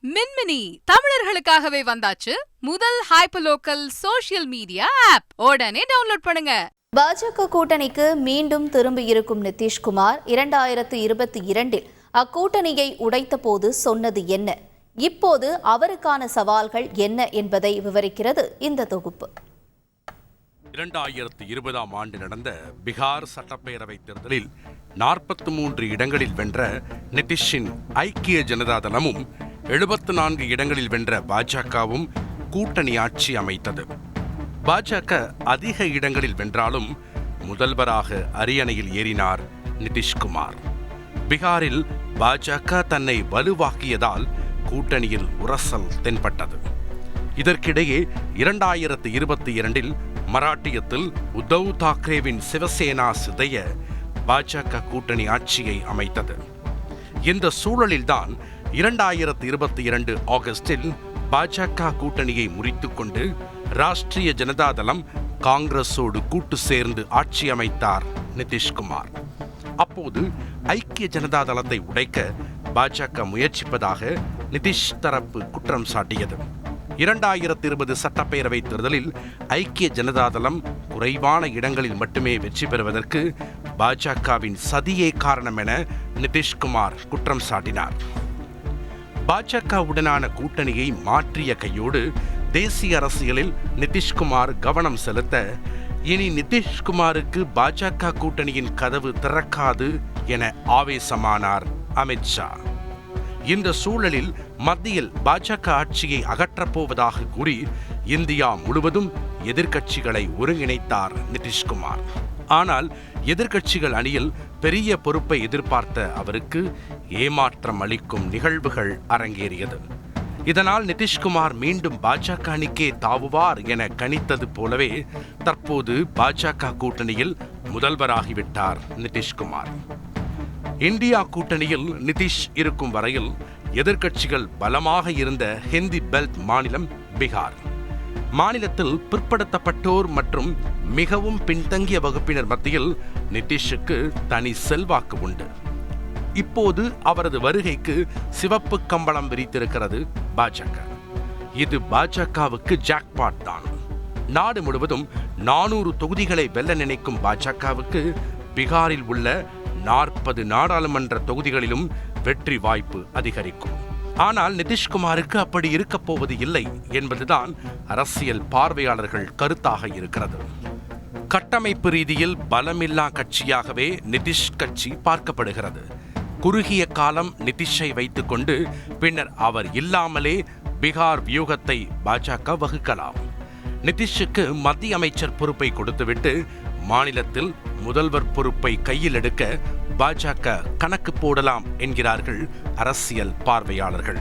மின்மினி தமிழர்களுக்காகவே வந்தாச்சு முதல் hyperlocal social media app. உடனே டவுன்லோட் பண்ணுங்க. பாஜக கூட்டணிக்கு மீண்டும் திரும்பியிருக்கும் நிதிஷ்குமார் 2022 அக்கூட்டணியை உடைத்த போது சொன்னது என்ன, இப்போது அவருக்கான சவால்கள் என்ன என்பதை விவரிக்கிறது இந்த தொகுப்பு. 2020 ஆண்டு நடந்த பீகார் சட்டப்பேரவைத் தேர்தலில் 43 இடங்களில் வென்ற நிதிஷின் ஐக்கிய ஜனதா தளமும் 74 இடங்களில் வென்ற பாஜகவும் கூட்டணி ஆட்சி அமைத்தது. பாஜக அதிக இடங்களில் வென்றாலும் முதல்வராக அரியணையில் ஏறினார் நிதிஷ்குமார். பீகாரில் பாஜக தன்னை வலுவாக்கியதால் கூட்டணியில் உரசல் தென்பட்டது. இதற்கிடையே 2022 மராட்டியத்தில் உத்தவ் தாக்கரேவின் சிவசேனா சிதைய பாஜக கூட்டணி ஆட்சியை அமைத்தது. இந்த சூழலில்தான் 2022 ஆகஸ்டில் பாஜக கூட்டணியை முறித்துக்கொண்டு ராஷ்டிரிய ஜனதா தளம் காங்கிரஸோடு கூட்டு சேர்ந்து ஆட்சி அமைத்தார் நிதிஷ்குமார். அப்போது ஐக்கிய ஜனதா தளத்தை உடைக்க பாஜக முயற்சிப்பதாக நிதிஷ் தரப்பு குற்றம் சாட்டியது. 2020 சட்டப்பேரவை தேர்தலில் ஐக்கிய ஜனதா தளம் குறைவான இடங்களில் மட்டுமே வெற்றி பெறுவதற்கு பாஜகவின் சதியே காரணம் என நிதிஷ்குமார் குற்றம் சாட்டினார். பாஜகவுடனான கூட்டணியை மாற்றிய கையோடு தேசிய அரசியலில் நிதிஷ்குமார் கவனம் செலுத்த, இனி நிதிஷ்குமாருக்கு பாஜக கூட்டணியின் கதவு திறக்காது என ஆவேசமானார் அமித்ஷா. இந்த சூழலில் மத்தியில் பாஜக ஆட்சியை அகற்றப்போவதாக கூறி இந்தியா முழுவதும் எதிர்க்கட்சிகளை ஒருங்கிணைத்தார் நிதிஷ்குமார். ஆனால் எதிர்க்கட்சிகள் அணியில் பெரிய பொறுப்பை எதிர்பார்த்த அவருக்கு ஏமாற்றம் அளிக்கும் நிகழ்வுகள் அரங்கேறியது. இதனால் நிதிஷ்குமார் மீண்டும் பாஜக அணிக்கே தாவுவார் என கணித்தது போலவே தற்போது பாஜக கூட்டணியில் முதல்வராகிவிட்டார் நிதிஷ்குமார். இந்தியா கூட்டணியில் நிதிஷ் இருக்கும் வரையில் எதிர்க்கட்சிகள் பலமாக இருந்த ஹிந்தி பெல்ட் மாநிலம் பீகார். மாநிலத்தில் பிற்படுத்தப்பட்டோர் மற்றும் மிகவும் பின்தங்கிய வகுப்பினர் மத்தியில் நிதிஷுக்கு தனி செல்வாக்கு உண்டு. இப்போது அவரது வருகைக்கு சிவப்பு கம்பளம் விரித்திருக்கிறது பாஜக. இது பாஜகவுக்கு ஜாக்பாட் தான். நாடு முழுவதும் 400 தொகுதிகளை வெல்ல நினைக்கும் பாஜகவுக்கு பீகாரில் உள்ள 40 நாடாளுமன்ற தொகுதிகளிலும் வெற்றி வாய்ப்பு அதிகரிக்கும். ஆனால் நிதிஷ்குமாருக்கு அப்படி இருக்கப் போவது இல்லை என்பதுதான் அரசியல் பார்வையாளர்கள் கருத்தாக இருக்கிறது. கட்டமைப்பு ரீதியில் பலமில்லா கட்சியாகவே நிதிஷ் கட்சி பார்க்கப்படுகிறது. குறுகிய காலம் நிதிஷை வைத்துக்கொண்டு பின்னர் அவர் இல்லாமலே பீகார் வியூகத்தை பாஜக வகுக்கலாம். நிதிஷுக்கு மத்திய அமைச்சர் பொறுப்பை கொடுத்துவிட்டு மாநிலத்தில் முதல்வர் பொறுப்பை கையில் எடுக்க பாஜக கணக்கு போடலாம் என்கிறார்கள் அரசியல் பார்வையாளர்கள்.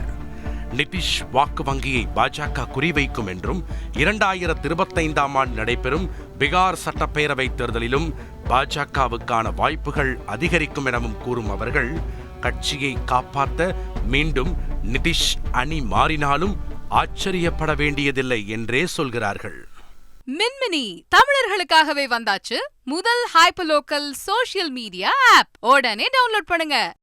நிதிஷ் வாக்கு வங்கியை பாஜக குறிவைக்கும் என்றும் 2025 ஆண்டு நடைபெறும் பீகார் சட்டப்பேரவை தேர்தலிலும் பாஜகவுக்கான வாய்ப்புகள் அதிகரிக்கும் எனவும் கூறும் அவர்கள், கட்சியை காப்பாற்ற மீண்டும் நிதிஷ் அணி மாறினாலும் ஆச்சரியப்பட வேண்டியதில்லை என்றே சொல்கிறார்கள். மின்மினி தமிழர்களுக்காகவே வந்தாச்சு முதல் ஹைப்பர்லோக்கல் சோஷியல் மீடியா ஆப். உடனே டவுன்லோட் பண்ணுங்க.